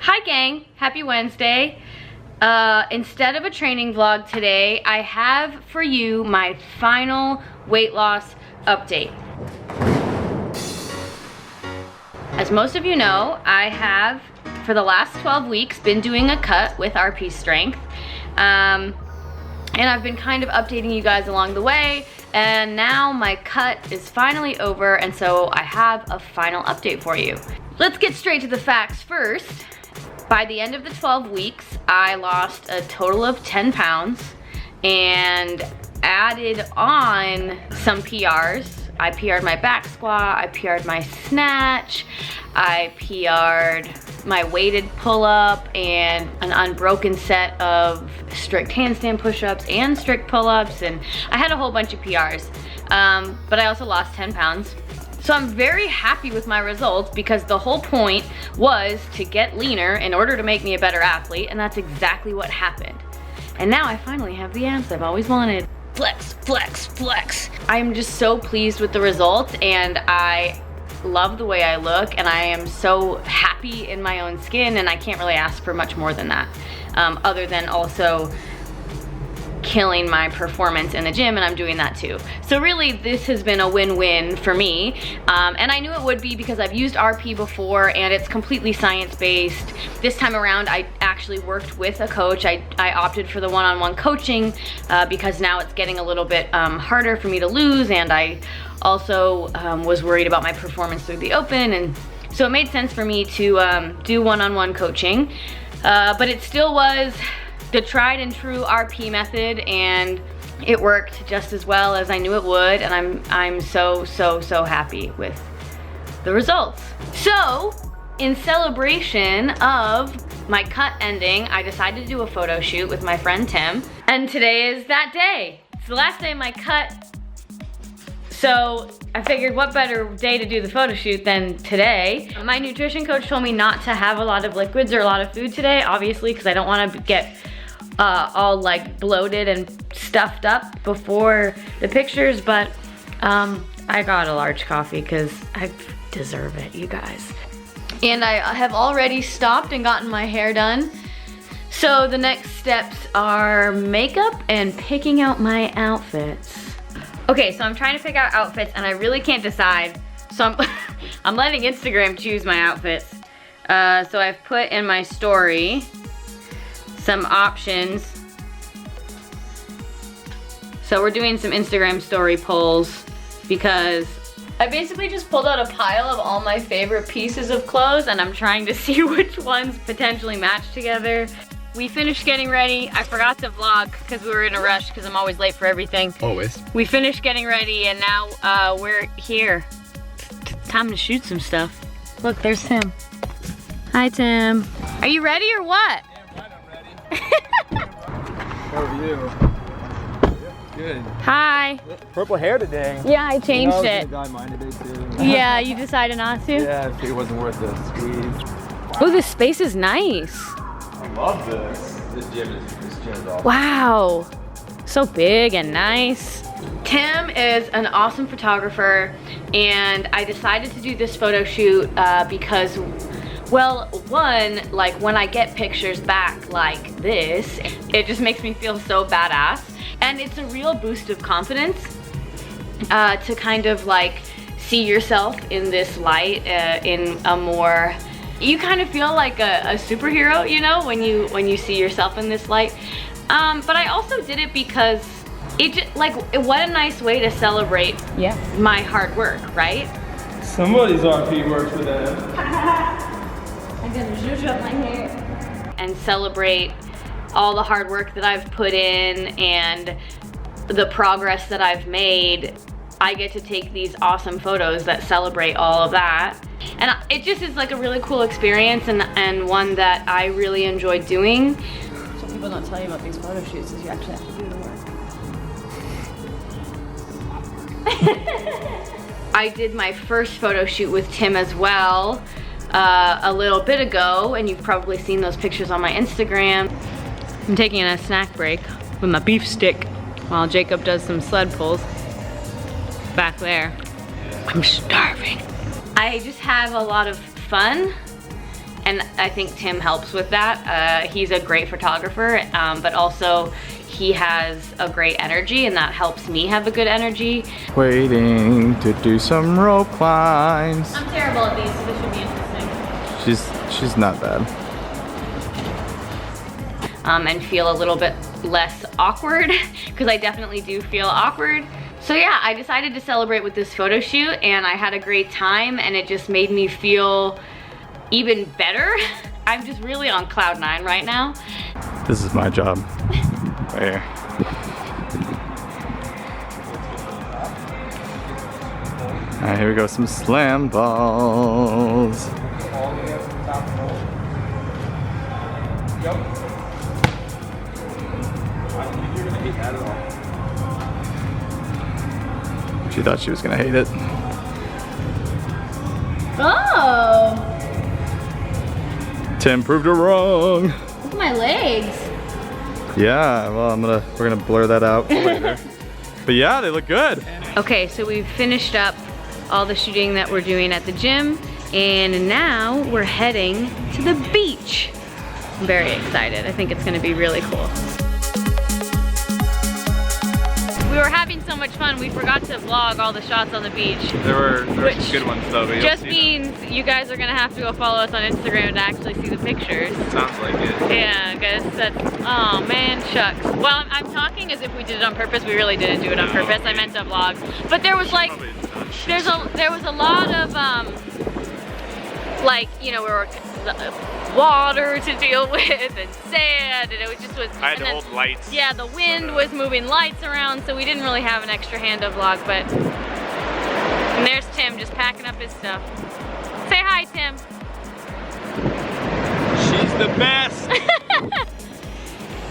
Hi gang, happy Wednesday. Instead of a training vlog today, I have for you my final weight loss update. As most of you know, I have for the last 12 weeks been doing a cut with RP Strength. And I've been kind of updating you guys along the way, and now my cut is finally over, and so I have a final update for you. Let's get straight to the facts first. By the end of the 12 weeks, I lost a total of 10 pounds and added on some PRs. I PR'd my back squat, I PR'd my snatch, I PR'd my weighted pull-up and an unbroken set of strict handstand push-ups and strict pull-ups, and I had a whole bunch of PRs. But I also lost 10 pounds. So I'm very happy with my results because the whole point was to get leaner in order to make me a better athlete, and that's exactly what happened. And now I finally have the abs I've always wanted. Flex, flex, flex. I'm just so pleased with the results, and I love the way I look, and I am so happy in my own skin, and I can't really ask for much more than that, other than also killing my performance in the gym, and I'm doing that too. So really this has been a win-win for me, and I knew it would be because I've used RP before and it's completely science-based. This time around I actually worked with a coach. I opted for the one-on-one coaching because now it's getting a little bit harder for me to lose, and I also was worried about my performance through the open, and so it made sense for me to do one-on-one coaching, but it still was the tried and true RP method, and it worked just as well as I knew it would, and I'm so happy with the results. So in celebration of my cut ending, I decided to do a photo shoot with my friend Tim, and today is that day. It's the last day of my cut, so I figured what better day to do the photo shoot than today. My nutrition coach told me not to have a lot of liquids or a lot of food today, obviously, because I don't want to get all like bloated and stuffed up before the pictures, but I got a large coffee because I deserve it, you guys. And I have already stopped and gotten my hair done. So the next steps are makeup and picking out my outfits. Okay, so I'm trying to pick out outfits and I really can't decide. So I'm letting Instagram choose my outfits. So I've put in my story some options. So we're doing some Instagram story polls because I basically just pulled out a pile of all my favorite pieces of clothes, and I'm trying to see which ones potentially match together. We finished getting ready. I forgot to vlog because we were in a rush because I'm always late for everything. Always. We finished getting ready and now we're here. It's time to shoot some stuff. Look, there's Tim. Hi, Tim. Are you ready or what? How are you? Good. Hi. Purple hair today. Yeah, I changed it. I was gonna dye mine today too. Yeah, you decided not to? Yeah, it wasn't worth the squeeze. Wow. Oh, this space is nice. I love this. This gym is awesome. Wow. So big and nice. Tim is an awesome photographer, and I decided to do this photo shoot because, well, one, like when I get pictures back like this, it just makes me feel so badass. And it's a real boost of confidence to kind of like see yourself in this light in a more, you kind of feel like a superhero, you know, when you see yourself in this light. But I also did it because it just, like, what a nice way to celebrate my hard work, right? Somebody's RP works for them. I'm gonna zhuzh up my hair. And celebrate all the hard work that I've put in and the progress that I've made. I get to take these awesome photos that celebrate all of that. And it just is like a really cool experience, and one that I really enjoy doing. What people don't tell you about these photo shoots is you actually have to do the work. I did my first photo shoot with Tim as well a little bit ago, and you've probably seen those pictures on my Instagram. I'm taking a snack break with my beef stick while Jacob does some sled pulls back there. I'm starving. I just have a lot of fun and I think Tim helps with that. He's a great photographer, but also he has a great energy, and that helps me have a good energy. Waiting to do some rope climbs. I'm terrible at these, so this should be interesting. She's not bad. And feel a little bit less awkward, because I definitely do feel awkward. So yeah, I decided to celebrate with this photo shoot, and I had a great time, and it just made me feel even better. I'm just really on cloud 9 right now. This is my job. Right here. Alright, here we go, some slam balls. She thought she was gonna hate it. Oh! Tim proved her wrong. Look at my legs. Yeah, well, we're gonna blur that out for later. But yeah, they look good. Okay, so we've finished up all the shooting that we're doing at the gym, and now we're heading to the beach. I'm very excited. I think it's gonna be really cool. We were having so much fun, we forgot to vlog all the shots on the beach. There were some good ones though. But just means you guys are gonna have to go follow us on Instagram to actually see the pictures. Sounds like it. Yeah, guys, that's, oh man, shucks. Well, I'm talking as if we did it on purpose. We really didn't do it on purpose. I meant to vlog. But there was like, there was a lot of, like, you know, we were water to deal with and sand, and it was I had to hold lights. Yeah, the wind was moving lights around, so we didn't really have an extra hand to vlog, but and there's Tim just packing up his stuff. Say hi, Tim. She's the best.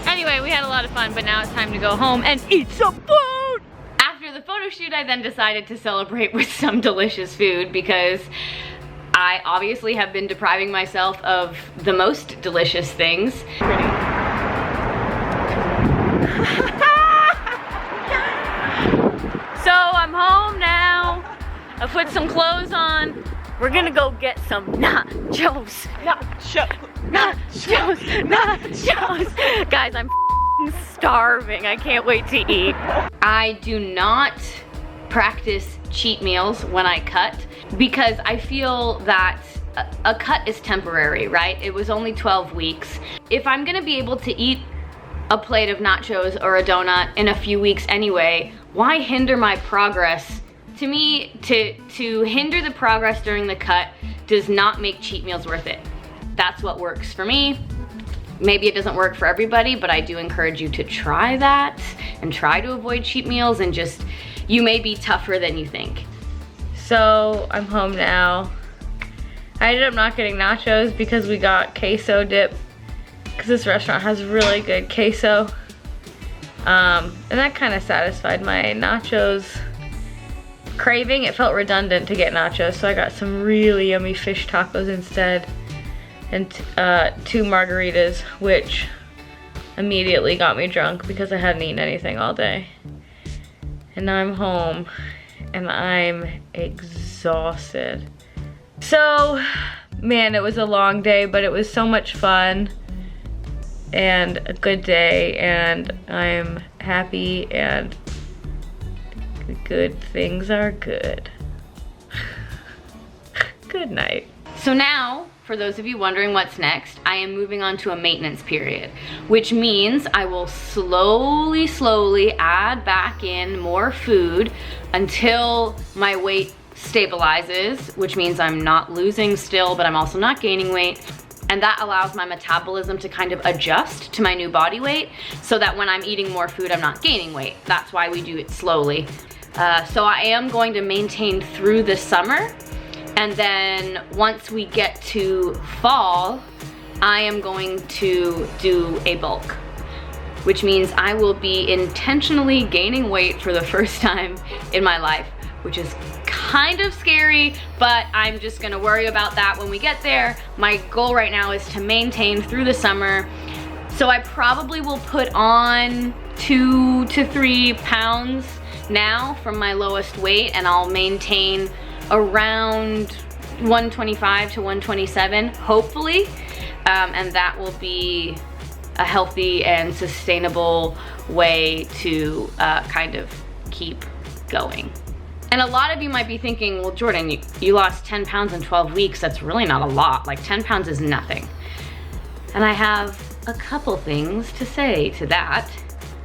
Anyway, we had a lot of fun, but now it's time to go home and eat some food. After the photo shoot, I then decided to celebrate with some delicious food, because I obviously have been depriving myself of the most delicious things. So I'm home now. I put some clothes on. We're gonna go get some nachos. Nachos. Guys, I'm starving. I can't wait to eat. I do not practice cheat meals when I cut, because I feel that a cut is temporary, right? It was only 12 weeks. If I'm gonna be able to eat a plate of nachos or a donut in a few weeks anyway, why hinder my progress? To me, to hinder the progress during the cut does not make cheat meals worth it. That's what works for me. Maybe it doesn't work for everybody, but I do encourage you to try that and try to avoid cheat meals, and just, you may be tougher than you think. So I'm home now. I ended up not getting nachos because we got queso dip, because this restaurant has really good queso. And that kind of satisfied my nachos craving. It felt redundant to get nachos, so I got some really yummy fish tacos instead, and 2 margaritas, which immediately got me drunk because I hadn't eaten anything all day. And now I'm home and I'm exhausted. So, man, it was a long day, but it was so much fun and a good day, and I'm happy, and good things are good. Good night. So now, for those of you wondering what's next, I am moving on to a maintenance period, which means I will slowly add back in more food until my weight stabilizes, which means I'm not losing still, but I'm also not gaining weight. And that allows my metabolism to kind of adjust to my new body weight, so that when I'm eating more food, I'm not gaining weight. That's why we do it slowly. So I am going to maintain through the summer, and then once we get to fall, I am going to do a bulk, which means I will be intentionally gaining weight for the first time in my life, which is kind of scary, but I'm just gonna worry about that when we get there. My goal right now is to maintain through the summer. So I probably will put on 2 to 3 pounds now from my lowest weight, and I'll maintain around 125 to 127, hopefully, and that will be a healthy and sustainable way to kind of keep going. And a lot of you might be thinking, well, Jordan, you lost 10 pounds in 12 weeks. That's really not a lot. Like 10 pounds is nothing. And I have a couple things to say to that.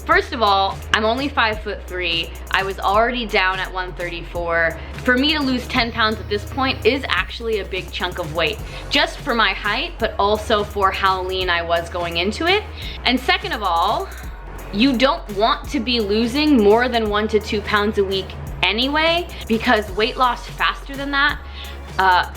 First of all, I'm only 5'3". I was already down at 134. For me to lose 10 pounds at this point is actually a big chunk of weight, just for my height, but also for how lean I was going into it. And second of all, you don't want to be losing more than 1 to 2 pounds a week anyway, because weight loss faster than that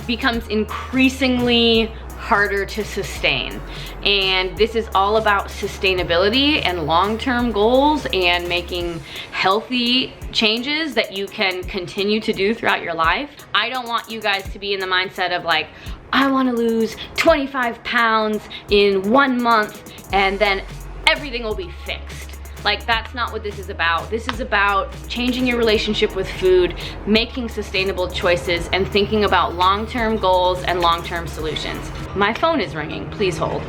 becomes increasingly harder to sustain. And this is all about sustainability and long-term goals and making healthy changes that you can continue to do throughout your life. I don't want you guys to be in the mindset of like, I want to lose 25 pounds in 1 month and then everything will be fixed. Like, that's not what this is about. This is about changing your relationship with food, making sustainable choices, and thinking about long-term goals and long-term solutions. My phone is ringing. Please hold.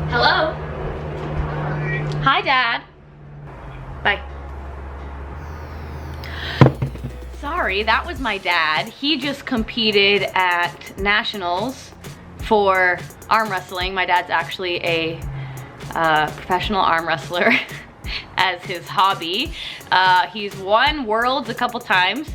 Hello? Hi, Dad. Bye. Sorry, that was my dad. He just competed at nationals for arm wrestling. My dad's actually a professional arm wrestler as his hobby. He's won worlds a couple times.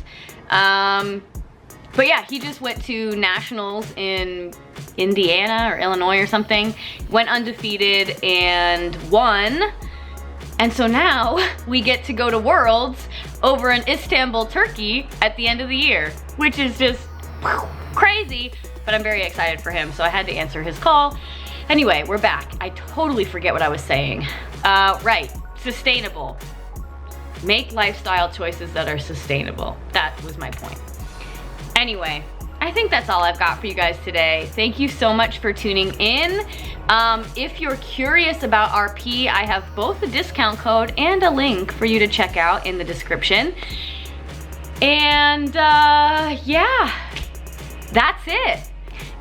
But yeah, he just went to nationals in Indiana or Illinois or something, went undefeated and won. And so now we get to go to worlds over in Istanbul, Turkey at the end of the year, which is just crazy. But I'm very excited for him, so I had to answer his call. Anyway, we're back. I totally forget what I was saying. Right, sustainable. Make lifestyle choices that are sustainable. That was my point. Anyway, I think that's all I've got for you guys today. Thank you so much for tuning in. If you're curious about RP, I have both a discount code and a link for you to check out in the description. And yeah, that's it.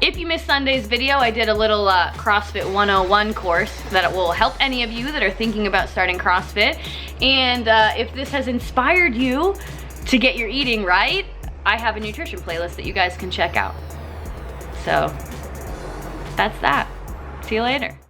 If you missed Sunday's video, I did a little CrossFit 101 course that will help any of you that are thinking about starting CrossFit. And if this has inspired you to get your eating right, I have a nutrition playlist that you guys can check out. So that's that. See you later.